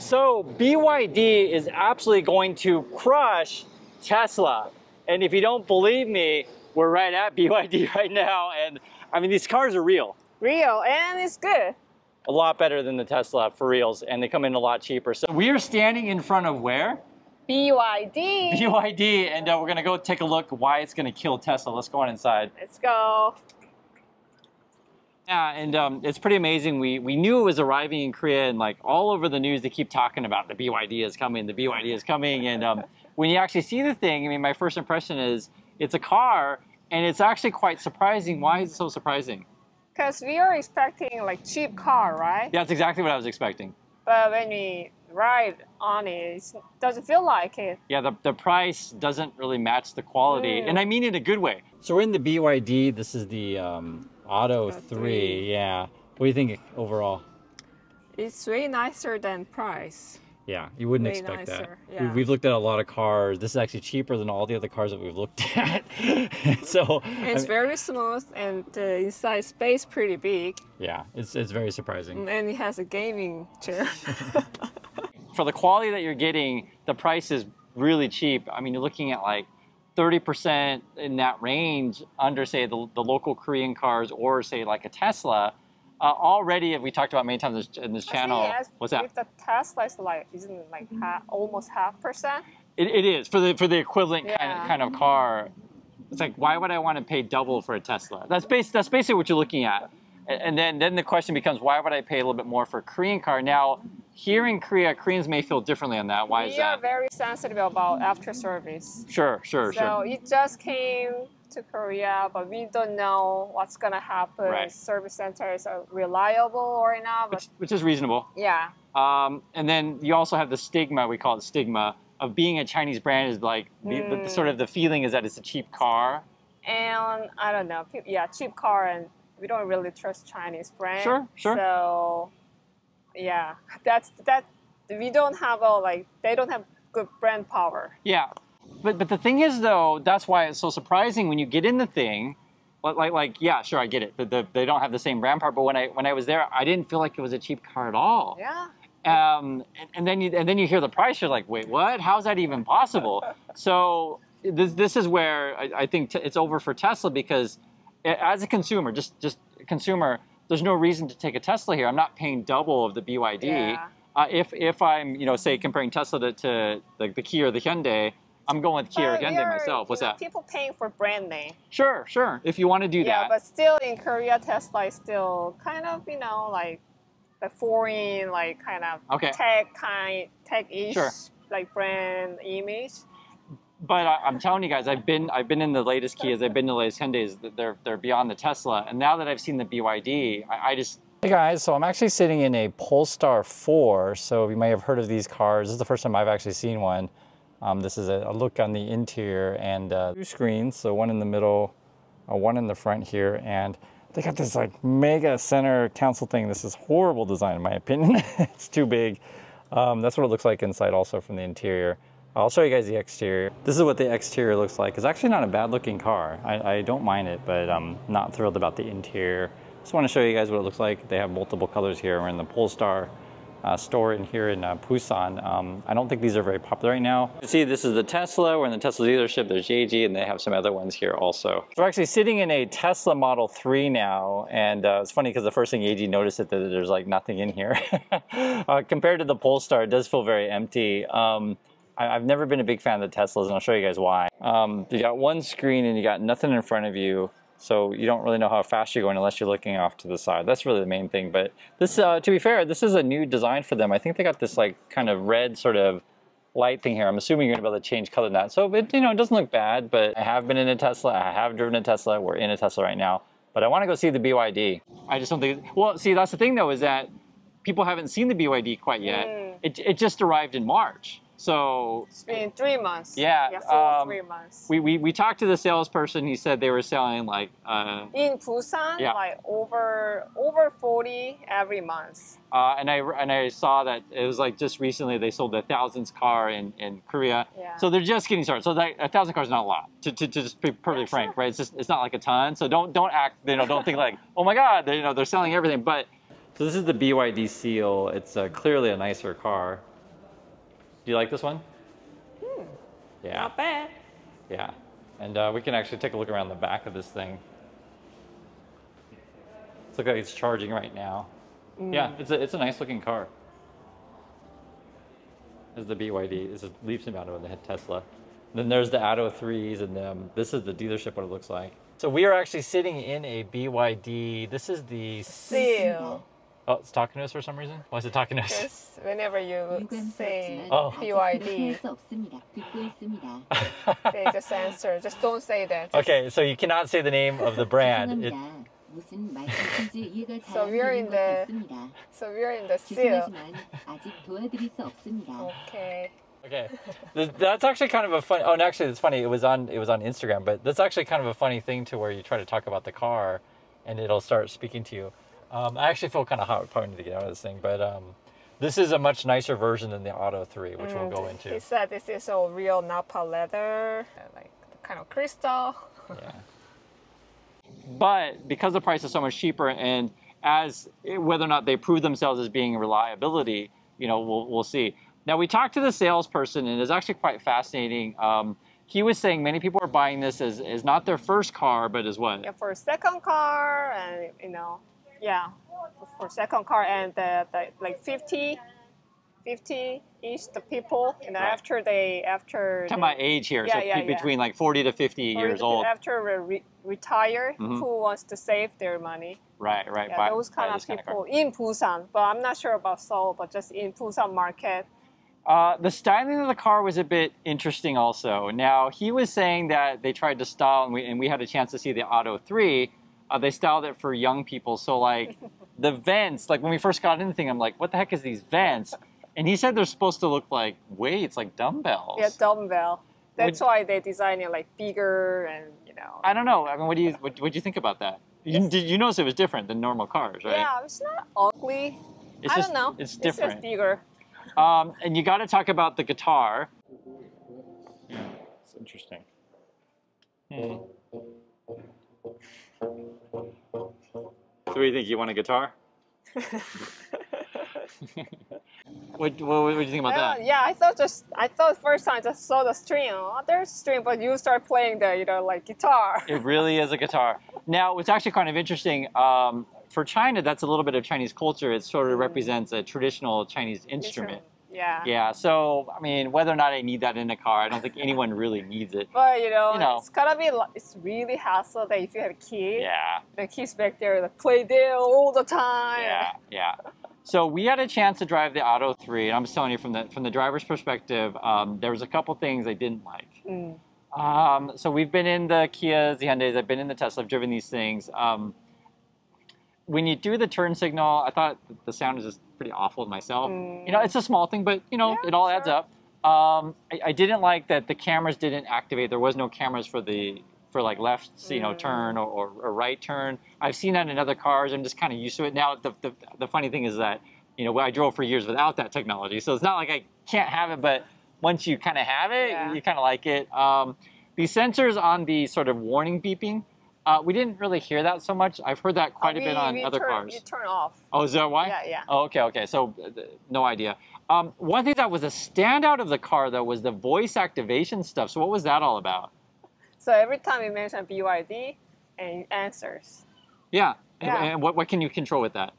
So BYD is absolutely going to crush Tesla. And if you don't believe me, we're right at BYD right now. And I mean, these cars are real. Real, and it's good. A lot better than the Tesla, for reals. And they come in a lot cheaper. So we are standing in front of where? BYD. BYD, and we're gonna go take a look why it's gonna kill Tesla. Let's go on inside. Let's go. Yeah, and it's pretty amazing. We knew it was arriving in Korea, and like all over the news, they keep talking about the BYD is coming, the BYD is coming. And when you actually see the thing, I mean, my first impression is it's a car, and it's actually quite surprising. Why is it so surprising? Because we are expecting like cheap car, right? Yeah, that's exactly what I was expecting. But when we ride on it, it doesn't feel like it. Yeah, the price doesn't really match the quality, and I mean it in a good way. So we're in the BYD. This is the Auto 3. Yeah. What do you think overall? It's way nicer than price. Yeah, you wouldn't Way expect nicer, that. yeah. We've looked at a lot of cars. This is actually cheaper than all the other cars that we've looked at. So it's very smooth, and the inside space pretty big. Yeah, it's very surprising. And it has a gaming chair. For the quality that you're getting, the price is really cheap. I mean, you're looking at like 30% in that range under, say, the local Korean cars, or say like a Tesla. Already, as we talked about many times in this channel, what's that? If the Tesla is like, isn't it like almost 0.5%? It is for the equivalent kind of car. It's like, why would I want to pay double for a Tesla? That's basically what you're looking at. And then the question becomes, why would I pay a little bit more for a Korean car? Now, here in Korea, Koreans may feel differently on that. Why is that? We are very sensitive about after service. Sure. So it just came to Korea, but we don't know what's gonna happen. Right. Service centers are reliable or not. Which is reasonable. Yeah. And then you also have the stigma, we call it stigma, of being a Chinese brand is like, the sort of the feeling is that it's a cheap car. And I don't know, cheap car, and we don't really trust Chinese brand. Sure. So yeah, that we don't have they don't have good brand power. Yeah. But the thing is, though, that's why it's so surprising when you get in the thing. Yeah, sure, I get it. They don't have the same brand power. But when I was there, I didn't feel like it was a cheap car at all. Yeah. And then you hear the price. You're like, wait, what? How's that even possible? So this is where I think it's over for Tesla, because as a consumer, just a consumer, there's no reason to take a Tesla here. I'm not paying double of the BYD. Yeah. If I'm say comparing Tesla to the Kia or the Hyundai, I'm going with Kia or Hyundai myself. What's that? People paying for brand name. Sure. If you want to do that. Yeah, but still in Korea, Tesla is still kind of, like the foreign, like kind of tech-ish, like brand image. But I'm telling you guys, I've been in the latest Kias, I've been in the latest Hyundais. They're beyond the Tesla. And now that I've seen the BYD, I just. Hey guys, so I'm actually sitting in a Polestar 4. So you may have heard of these cars. This is the first time I've actually seen one. This is a look on the interior, and 2 screens, so one in the middle, one in the front here, and they got this like mega center console thing. This is horrible design in my opinion. It's too big. That's what it looks like inside also from the interior. I'll show you guys the exterior. This is what the exterior looks like. It's actually not a bad looking car. I don't mind it, but I'm not thrilled about the interior. Just want to show you guys what it looks like. They have multiple colors here. We're in the Polestar store in here in Busan. I don't think these are very popular right now. You see, this is the Tesla. We're in the Tesla dealership. There's JG, and they have some other ones here also. So we're actually sitting in a Tesla Model 3 now, and it's funny because the first thing JG noticed that there's like nothing in here. Compared to the Polestar, it does feel very empty. I've never been a big fan of the Teslas, and I'll show you guys why. You got one screen and you got nothing in front of you. So you don't really know how fast you're going unless you're looking off to the side. That's really the main thing. But this, to be fair, this is a new design for them. I think they got this like kind of red sort of light thing here. I'm assuming you're gonna be able to change color in that. So it doesn't look bad, but I have been in a Tesla. I have driven a Tesla. We're in a Tesla right now. But I want to go see the BYD. I just don't think, well, see, that's the thing though, is that people haven't seen the BYD quite yet. It just arrived in March. So it's been 3 months. Yeah, full 3 months. We talked to the salesperson. He said they were selling like in Busan, like over 40 every month. And I saw that it was like just recently they sold the 1,000th car in Korea. Yeah. So they're just getting started. So that 1,000 cars is not a lot. To just be perfectly frank, right? It's not like a ton. So don't act, don't think like, oh my God, they're selling everything. But so this is the BYD seal. It's clearly a nicer car. Do you like this one? Yeah. Not bad. Yeah. And we can actually take a look around the back of this thing. Looks like it's charging right now. Yeah, it's a nice looking car. This is the BYD. This is leaps and bounds over the Tesla. And then there's the Atto 3s, and this is the dealership, what it looks like. So we are actually sitting in a BYD. This is the Seal. Oh, it's talking to us for some reason? Why is it talking to us? Because whenever you say Oh. BYD, they just answer. Just don't say that. Okay, so you cannot say the name of the brand. So we're in the Seal. Okay. Okay, that's actually kind of a fun. Oh, and actually, it's funny. It was on Instagram, but that's actually kind of a funny thing to where you try to talk about the car, and it'll start speaking to you. I actually feel kind of hot. Probably need to get out of this thing, but this is a much nicer version than the Atto 3, which we'll go into. He said this is a real Napa leather, like kind of crystal. Yeah. But because the price is so much cheaper, and whether or not they prove themselves as being reliability, we'll see. Now, we talked to the salesperson, and it's actually quite fascinating. He was saying many people are buying this as not their first car, but as what? Yeah, for a second car, and for second car, and the like 50-ish the people, right. after Talking about age here, between like 40 to 50 years old. After retire, who wants to save their money. Right. Yeah, those kind of people in Busan, but I'm not sure about Seoul, but just in Busan market. The styling of the car was a bit interesting also. Now, he was saying that they tried to style, and we had a chance to see the Atto 3, they styled it for young people. So like the vents, like when we first got into the thing, I'm like, what the heck is these vents? And he said they're supposed to look like weights, like dumbbells. Yeah, dumbbell. That's why they design it like bigger and, I don't know. I mean, what do you think about that? Did you notice it was different than normal cars, right? Yeah, it's not ugly. I don't know. It's different. It's just bigger. And you got to talk about the guitar. Yeah, it's interesting. So what do you think? You want a guitar? What do you think about that? Yeah, I thought first time I just saw the string. Oh, there's a string, but you start playing the like guitar. It really is a guitar. Now, what's actually kind of interesting, for China, that's a little bit of Chinese culture. It sort of represents a traditional Chinese instrument. Yeah. Yeah. So, I mean, whether or not I need that in a car, I don't think anyone really needs it. But it's gotta be. It's really hassle that if you have a kid. Yeah. The kids back there that play there all the time. Yeah. So we had a chance to drive the Atto 3, and I'm just telling you from the driver's perspective, there was a couple things I didn't like. So we've been in the Kias, the Hyundais. I've been in the Tesla. I've driven these things. When you do the turn signal, I thought the sound is just pretty awful myself. It's a small thing, but it all adds up. I didn't like that the cameras didn't activate. There was no cameras for like left, turn or right turn. I've seen that in other cars. I'm just kind of used to it now. The funny thing is that I drove for years without that technology, so it's not like I can't have it. But once you kind of have it, you kind of like it. The sensors on the sort of warning beeping. We didn't really hear that so much. I've heard that quite a bit on other cars. You turn off. Oh, is that why? Yeah. Oh, okay. So, no idea. One thing that was a standout of the car, though, was the voice activation stuff. So what was that all about? So every time you mention BYD, and it answers. Yeah. And what can you control with that?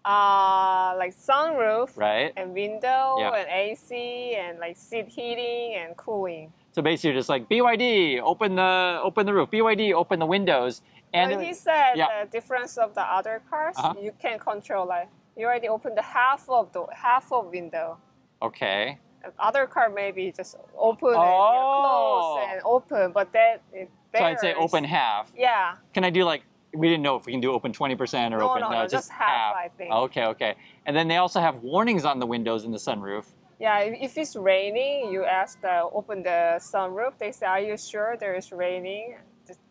Like sunroof. Right. And window and AC and like seat heating and cooling. So basically, you're just like BYD, open the roof. BYD, open the windows. And he said the difference of the other cars, you can control like BYD open the half of window. Okay. Other car maybe just open and close and open, but that it varies. So I'd say open half. Yeah. Can I do like? We didn't know if we can do open 20% or open. No, just half. I think. Okay. And then they also have warnings on the windows in the sunroof. Yeah, if it's raining, you ask open the sunroof. They say, "Are you sure there is raining?"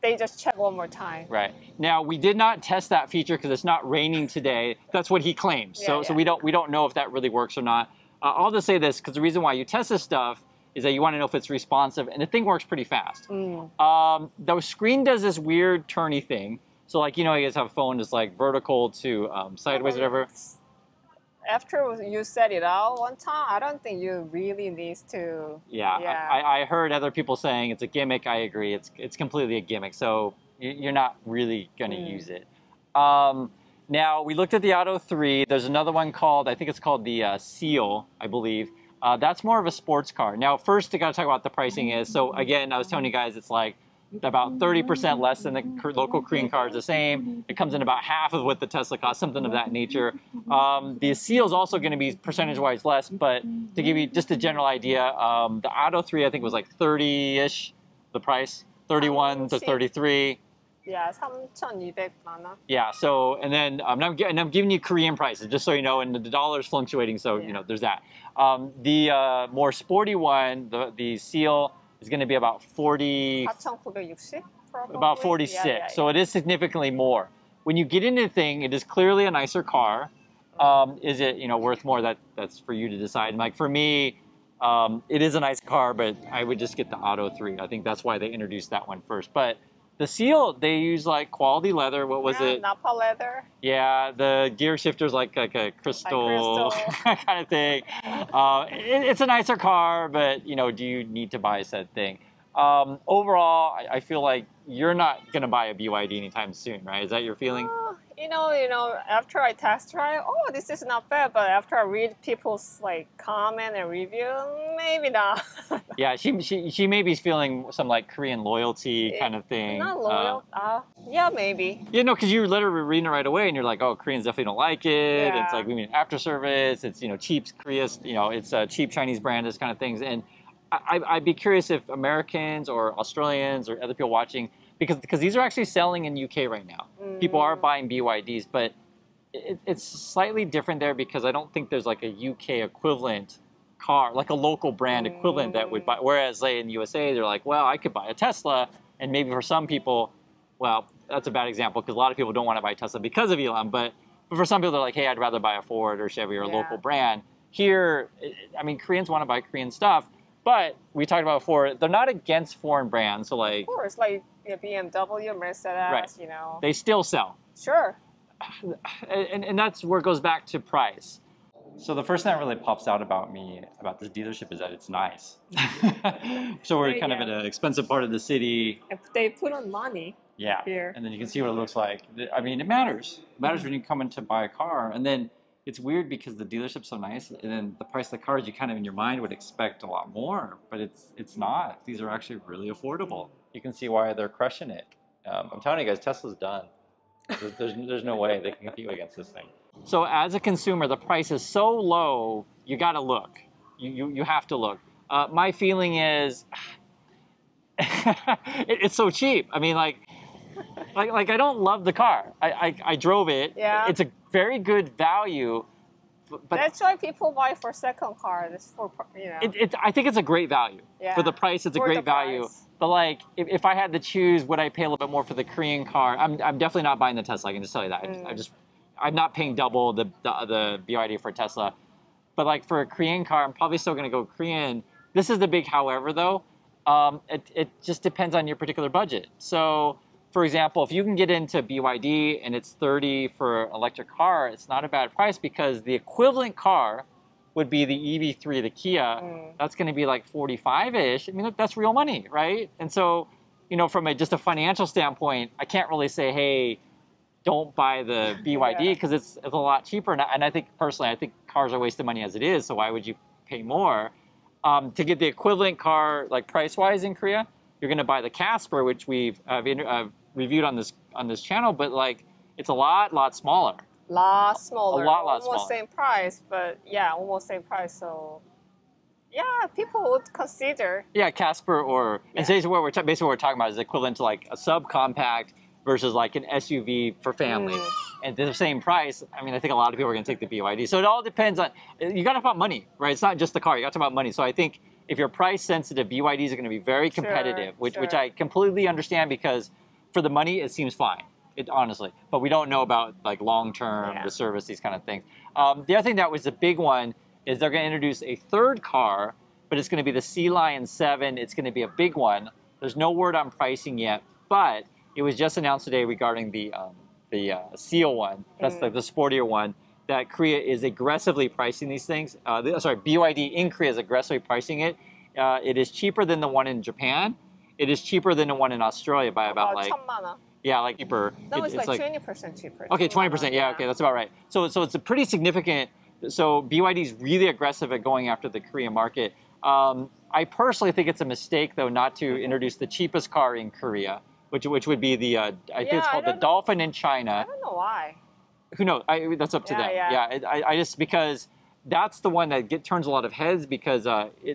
They just check one more time. Right. Now we did not test that feature because it's not raining today. That's what he claims. So we don't know if that really works or not. I'll just say this because the reason why you test this stuff is that you want to know if it's responsive, and the thing works pretty fast. The screen does this weird turny thing. So like you guys have a phone that's like vertical to sideways, whatever. after you said it out one time, I don't think you really need to. Yeah, I heard other people saying it's a gimmick. I agree. It's completely a gimmick. So you're not really going to use it. Now, we looked at the Auto 3. There's another one called, I think it's called the Seal, I believe. That's more of a sports car. Now, first, I got to talk about the pricing is. So again, I was telling you guys, it's like about 30% less than the local Korean car is the same. It comes in about half of what the Tesla costs, something of that nature. The Seal is also going to be percentage-wise less, but to give you just a general idea, the Auto 3 I think was like 30-ish, the price, 31 to 33. Yeah, 3,200만 원. Yeah, so, and then I'm giving you Korean prices, just so you know, and the dollar's fluctuating, so, you know, there's that. The more sporty one, the Seal, is going to be about 4,960? About 46. Yeah. So it is significantly more. When you get into the thing, it is clearly a nicer car. Is it, you know, worth more? That's for you to decide. And like for me, it is a nice car, but I would just get the Auto 3. I think that's why they introduced that one first. But the Seal, they use like quality leather. What was it? Napa leather. Yeah, the gear shifter's like a crystal, kind of thing. It's a nicer car, but you know, do you need to buy said thing? Overall, I feel like you're not gonna buy a BYD anytime soon, right? Is that your feeling? You know, after I test drive, oh, this is not bad. But after I read people's like comment and review, maybe not. Yeah, she may be feeling some like Korean loyalty kind of thing. Not loyal. Yeah, maybe. You know, because you're literally reading it right away, and you're like, oh, Koreans definitely don't like it. Yeah. It's like we mean after service. It's cheap Korea. It's a cheap Chinese brand. This kind of things. And I'd be curious if Americans or Australians or other people watching. Because these are actually selling in UK right now. People are buying BYDs, but it's slightly different there because I don't think there's like a UK equivalent car, like a local brand equivalent that would buy. Whereas say in USA, they're like, well, I could buy a Tesla, and maybe for some people, well, that's a bad example because a lot of people don't want to buy Tesla because of Elon, but for some people, they're like, hey, I'd rather buy a Ford or Chevy or a local brand. Here, I mean, Koreans want to buy Korean stuff, but we talked about before, they're not against foreign brands. So like, of course, like BMW, Mercedes, you know. They still sell. Sure. And that's where it goes back to price. So the first thing that really pops out about me, about this dealership, is that it's nice. So we're kind of in an expensive part of the city. If they put on money here. And then you can see what it looks like. I mean, it matters. It matters when you come in to buy a car. And then it's weird because the dealership's so nice, and then the price of the cars, you kind of in your mind would expect a lot more, but it's not. These are actually really affordable. You can see why they're crushing it. I'm telling you guys, Tesla's done. There's no way they can compete against this thing. So as a consumer, the price is so low, you got to look. You have to look. My feeling is, it's so cheap. I mean, like I don't love the car. I drove it. Yeah. It's a very good value. But that's why people buy for second car. It's for, you know. I think it's a great value. Yeah. For the price, it's a great value. Price. But like, if I had to choose, would I pay a little bit more for the Korean car? I'm definitely not buying the Tesla. I can just tell you that. I'm not paying double the BYD for a Tesla. But like for a Korean car, I'm probably still going to go Korean. This is the big however though. It just depends on your particular budget. So, for example, if you can get into BYD and it's 30 for electric car, it's not a bad price because the equivalent car would be the EV3, the Kia. That's going to be like 45-ish. I mean, that's real money, right? And so, you know, from just a financial standpoint, I can't really say, hey, don't buy the BYD because it's a lot cheaper. And I think personally, I think cars are wasting money as it is. So why would you pay more? To get the equivalent car, like price-wise in Korea, you're going to buy the Casper, which we've reviewed on this channel, but like it's a lot smaller. Lot smaller. A lot almost smaller. Same price, but yeah, almost same price. So yeah, people would consider. Yeah, Casper and basically what we're talking about is equivalent to like a subcompact versus like an SUV for family. And the same price, I mean, I think a lot of people are going to take the BYD. So it all depends on, you got to talk about money, right? It's not just the car, you got to talk about money. So I think if you're price sensitive, BYDs are going to be very competitive, which I completely understand because for the money, it seems fine, honestly. But we don't know about like long-term, the service, these kind of things. The other thing that was a big one is they're going to introduce a third car, but it's going to be the Sea Lion 7. It's going to be a big one. There's no word on pricing yet, but it was just announced today regarding the Seal one. That's the sportier one. that Korea is aggressively pricing these things. Sorry, BYD in Korea is aggressively pricing it. It is cheaper than the one in Japan. It is cheaper than the one in Australia by about like, yeah, like cheaper. No, it's like 20% cheaper. Okay, 20%. Yeah, okay, that's about right. So it's a pretty significant. So BYD is really aggressive at going after the Korean market. I personally think it's a mistake though not to introduce the cheapest car in Korea, which would be the I think it's called the Dolphin in China. I don't know why. Who knows? That's up to them. Yeah. I just because that's the one that turns a lot of heads because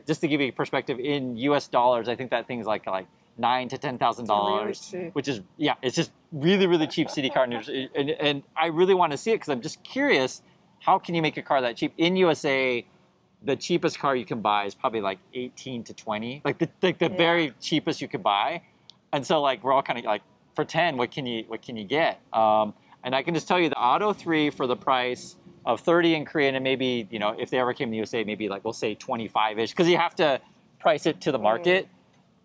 just to give you a perspective, in U.S. dollars, I think that thing's like $9,000 to $10,000, really, which is it's just really cheap city car. And I really want to see it because I'm just curious, how can you make a car that cheap in USA? The cheapest car you can buy is probably like 18 to 20, like the very cheapest you could buy. And so like we're all kind of like, for 10, what can you get? And I can just tell you the Auto 3 for the price of 30 in Korea, and maybe, you know, if they ever came to the USA, maybe like we'll say 25-ish, because you have to price it to the market.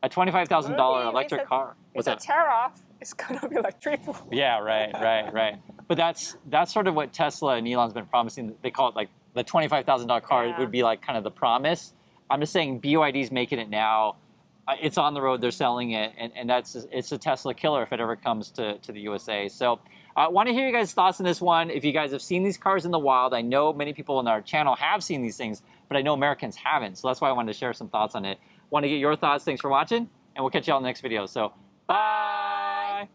A $25,000 electric car. What's that? Tariff, it's gonna be like triple. Yeah, right. But that's sort of what Tesla and Elon's been promising. They call it like the $25,000 car would be like kind of the promise. I'm just saying BYD's making it now. It's on the road, they're selling it, and it's a Tesla killer if it ever comes to the USA. So I want to hear you guys' thoughts on this one. If you guys have seen these cars in the wild, I know many people on our channel have seen these things, but I know Americans haven't. So that's why I wanted to share some thoughts on it. Want to get your thoughts. Thanks for watching, and we'll catch you all in the next video. So bye.